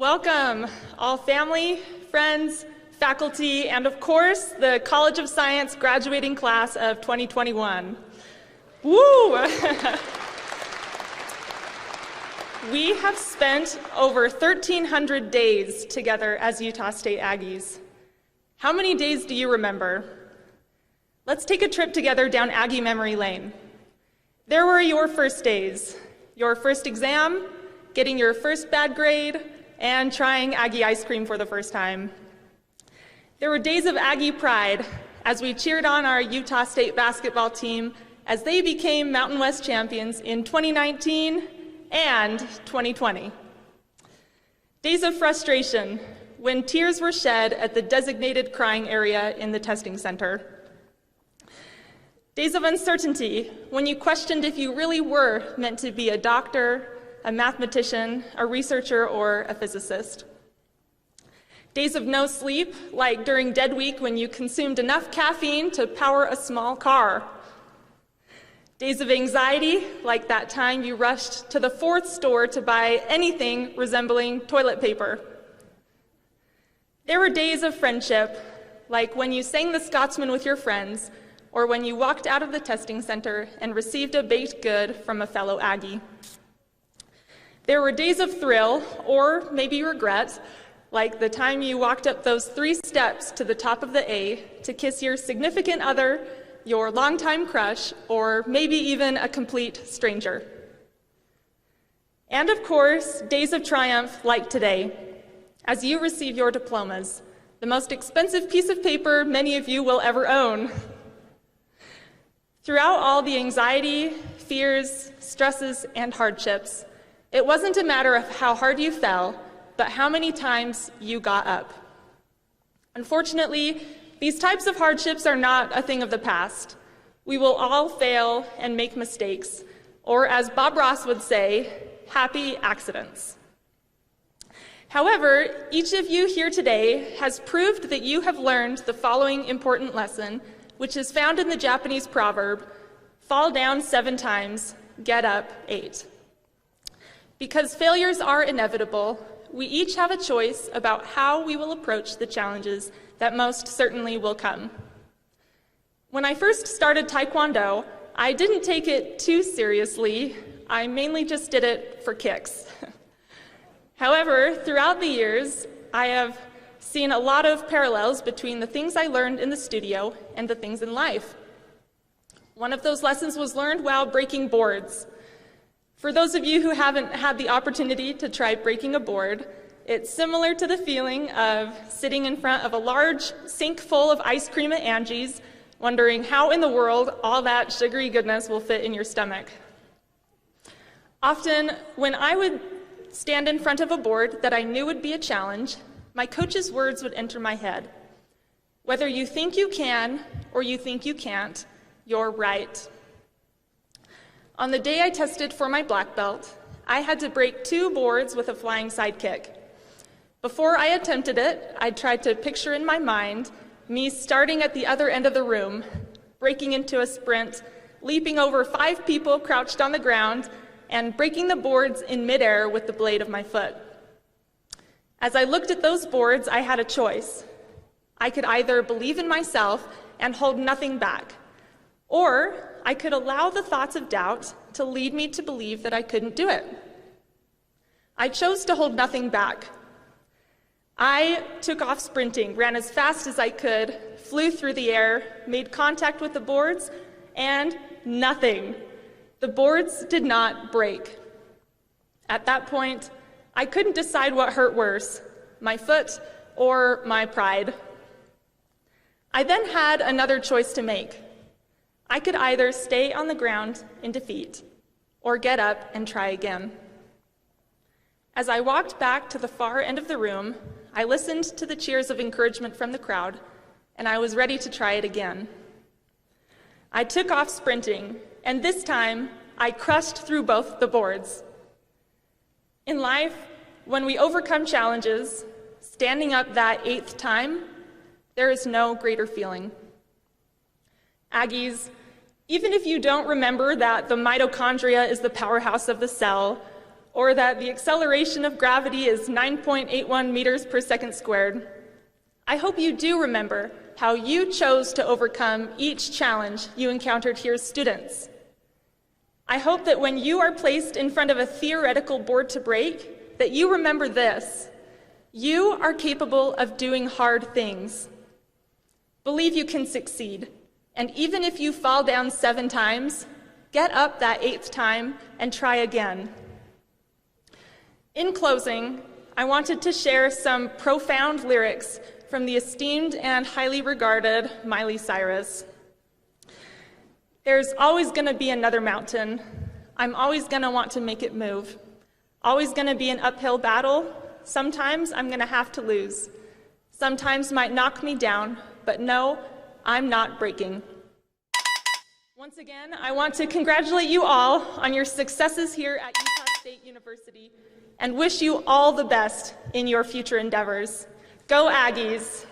Welcome, all family, friends, faculty, and of course, the College of Science graduating class of 2021. Woo! We have spent over 1,300 days together as Utah State Aggies. How many days do you remember? Let's take a trip together down Aggie memory lane. There were your first days, your first exam, getting your first bad grade, and trying Aggie ice cream for the first time. There were days of Aggie pride as we cheered on our Utah State basketball team as they became Mountain West champions in 2019 and 2020. Days of frustration when tears were shed at the designated crying area in the testing center. Days of uncertainty when you questioned if you really were meant to be a doctor, a mathematician, a researcher, or a physicist. Days of no sleep, like during dead week when you consumed enough caffeine to power a small car. Days of anxiety, like that time you rushed to the fourth store to buy anything resembling toilet paper. There were days of friendship, like when you sang the Scotsman with your friends, or when you walked out of the testing center and received a baked good from a fellow Aggie. There were days of thrill, or maybe regret, like the time you walked up those 3 steps to the top of the A to kiss your significant other, your longtime crush, or maybe even a complete stranger. And of course, days of triumph like today, as you receive your diplomas, the most expensive piece of paper many of you will ever own. Throughout all the anxiety, fears, stresses, and hardships, it wasn't a matter of how hard you fell, but how many times you got up. Unfortunately, these types of hardships are not a thing of the past. We will all fail and make mistakes, or as Bob Ross would say, happy accidents. However, each of you here today has proved that you have learned the following important lesson, which is found in the Japanese proverb, fall down 7 times, get up 8. Because failures are inevitable, we each have a choice about how we will approach the challenges that most certainly will come. When I first started Taekwondo, I didn't take it too seriously. I mainly just did it for kicks. However, throughout the years, I have seen a lot of parallels between the things I learned in the studio and the things in life. One of those lessons was learned while breaking boards. For those of you who haven't had the opportunity to try breaking a board, it's similar to the feeling of sitting in front of a large sink full of ice cream at Angie's, wondering how in the world all that sugary goodness will fit in your stomach. Often, when I would stand in front of a board that I knew would be a challenge, my coach's words would enter my head. Whether you think you can or you think you can't, you're right. On the day I tested for my black belt, I had to break 2 boards with a flying sidekick. Before I attempted it, I tried to picture in my mind me starting at the other end of the room, breaking into a sprint, leaping over 5 people crouched on the ground, and breaking the boards in midair with the blade of my foot. As I looked at those boards, I had a choice. I could either believe in myself and hold nothing back, or I could allow the thoughts of doubt to lead me to believe that I couldn't do it. I chose to hold nothing back. I took off sprinting, ran as fast as I could, flew through the air, made contact with the boards, and nothing. The boards did not break. At that point, I couldn't decide what hurt worse, my foot or my pride. I then had another choice to make. I could either stay on the ground in defeat or get up and try again. As I walked back to the far end of the room, I listened to the cheers of encouragement from the crowd, and I was ready to try it again. I took off sprinting, and this time I crushed through both the boards. In life, when we overcome challenges, standing up that 8th time, there is no greater feeling. Aggies, even if you don't remember that the mitochondria is the powerhouse of the cell, or that the acceleration of gravity is 9.81 meters per second squared. I hope you do remember how you chose to overcome each challenge you encountered here as students. I hope that when you are placed in front of a theoretical board to break, that you remember this: you are capable of doing hard things. Believe you can succeed, and even if you fall down 7 times, get up that 8th time and try again. In closing, I wanted to share some profound lyrics from the esteemed and highly regarded Miley Cyrus. There's always going to be another mountain. I'm always going to want to make it move. Always going to be an uphill battle. Sometimes I'm going to have to lose. Sometimes might knock me down, but no, I'm not breaking. Once again, I want to congratulate you all on your successes here at Utah State University and wish you all the best in your future endeavors. Go Aggies!